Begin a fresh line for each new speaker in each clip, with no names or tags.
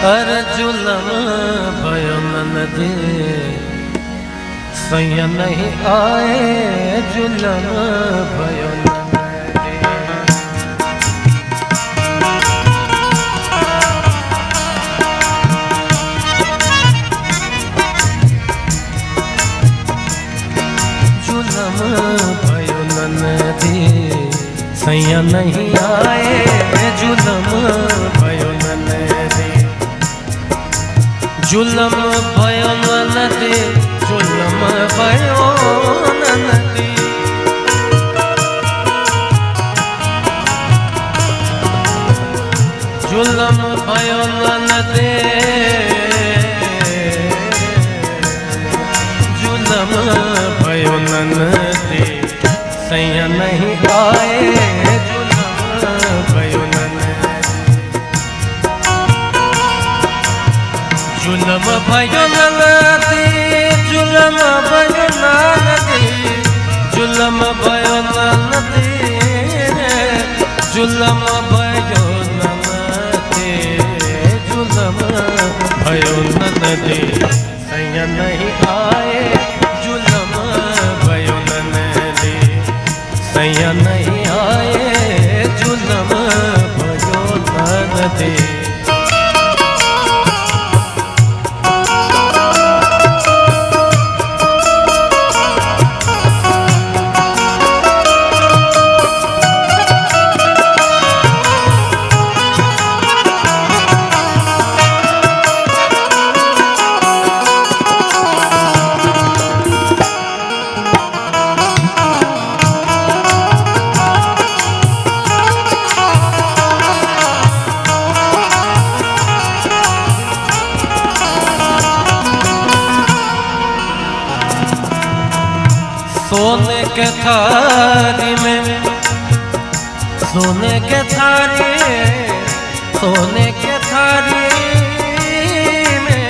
अर जुलम भयो नदी सैया नहीं आए जुलम भयो जुलम भयो नदी सैया नहीं आए जुलम भयो नदी जुलम भयो नदी जुलम भयो नदी जुलम भयो नदी जुलम भयो नदी सैया नहीं आए जुलम भयो जुलम भयो नदी जुलम भयो नदी जुलम भयो नदी जुलम भयो नदी जुलम भयो नदी सैया नहीं आए जुलम भयो नदी सैया नहीं आए जुलम भयो नदी सोने के थारी में सोने के थारी सोने के थारी में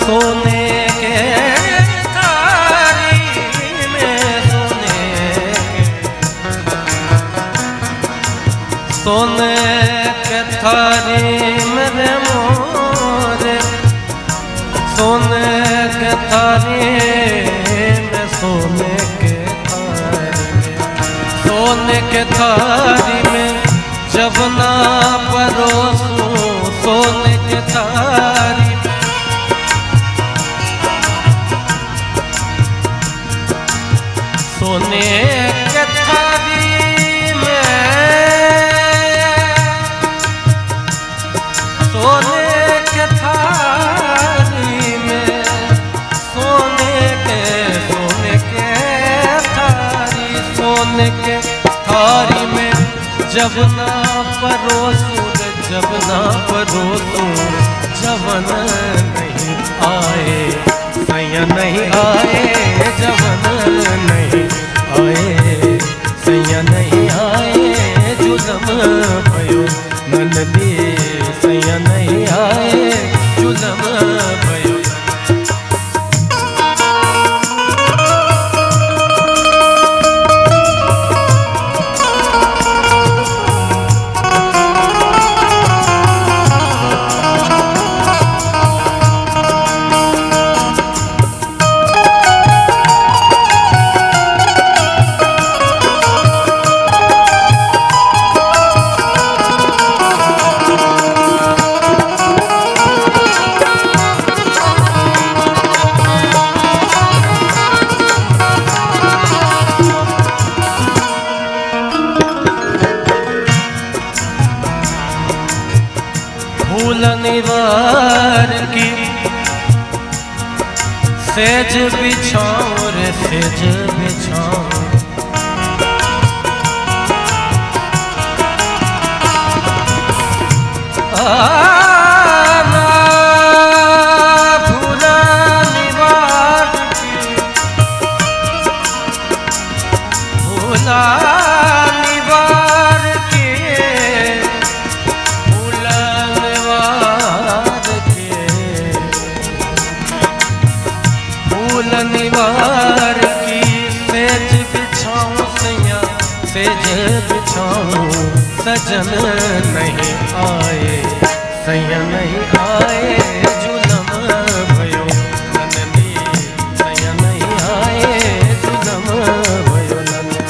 सोने के थारी में सोने के थारी में रे मोरे सोने के थारी में सोने के थारी में सोने के थारी में जब ना परोसूं सोने के थारी में सोने के थारी में सोने के थारी सोने के थारी में जब ना परोसूं जब ना परोसूं जवन नहीं आए सैया नहीं आए जवन नहीं आए सैया नहीं आए जुलम भयो नदी सैया नहीं आए जुलम भयो निवार की सेज बिछाऊं रे सेज बिछाऊं भूला निवार की भूला निवार की सेज बिछाऊं सैया सेज बिछाऊं सजन नहीं आए, सैया नहीं आए, जुलम भयो नंदनी, सैया नहीं आए, जुलम भयो नंदनी।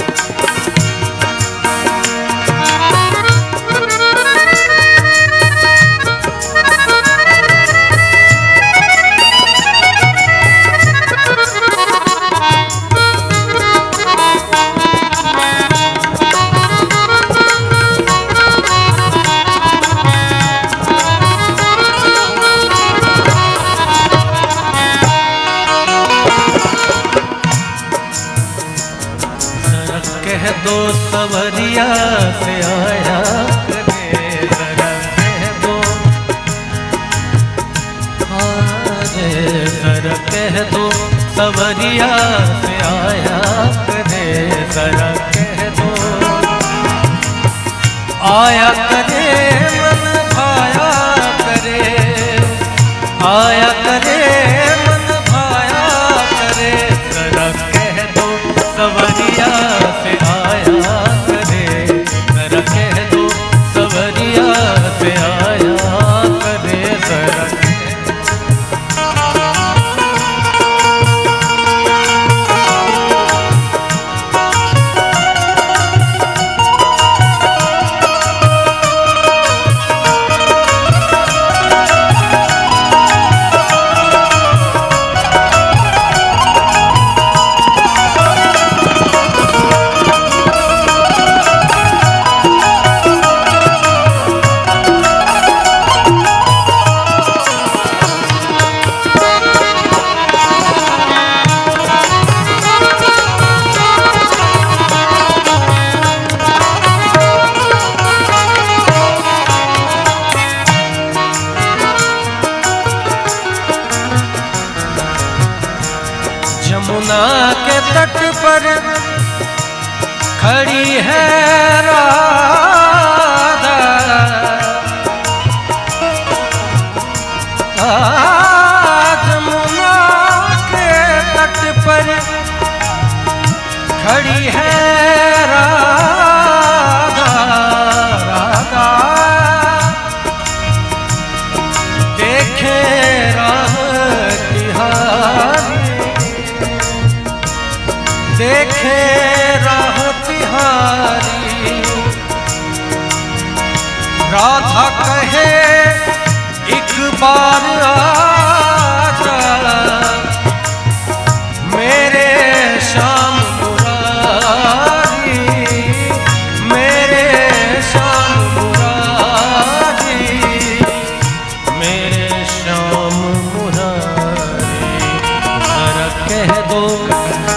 कह दो सवरिया से आया करे, जरा कह दो, अरे जरा कह दो सवरिया से आया करे, जरा कह दो आया करे, मन भाया करे, आया करे, मन भाया करे, जरा कह दो सवरिया से आया करे, जरा कह दो सवरिया से आया करे, जरा यमुना के तट पर खड़ी है राधा, यमुना के तट पर खड़ी है राधा, राधा देखे राह तिहारी, देखे राह तिहारी, राधा कहे एक बार आजा, मेरे श्याम मुरारी, मेरे श्याम मुरारी, मेरे श्याम मुरारी, जरा कह दो करे,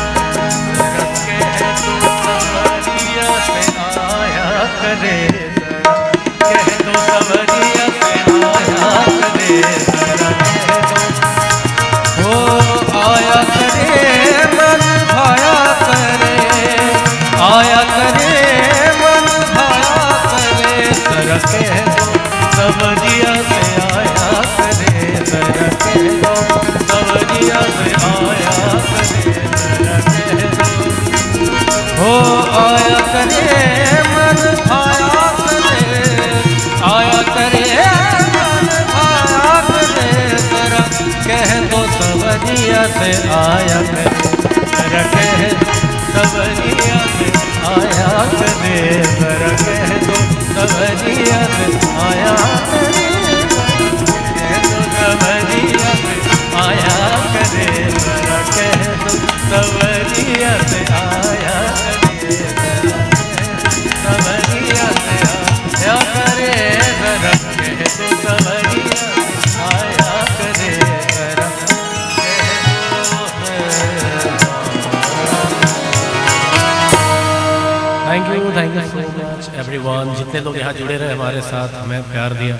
कह दो सवरिया से आया करे, जरा कह दो हो आया करे, मन भाया करे, आया करे, मन भाया करे, जरा कह दो सवरिया से आया करे, जरा कह दो सवरिया से आया करे, जरा कह दो हो आया करे, मन भाया करे, आया करे, मन भाया करे, जरा कह दो सवरिया से आया करे, जरा कह दो सवरिया से आया करे, जरा कह दो सवरिया से आया करे, कह दो सवरिया से आया करे, जरा कह दो सवरिया से आया करे, सवरिया से आया करे, जरा कह दो सवरिया आया करे, जरा thank you so much everyone, जितने लोग यहाँ जुड़े रहे हमारे साथ, हमें प्यार दिया।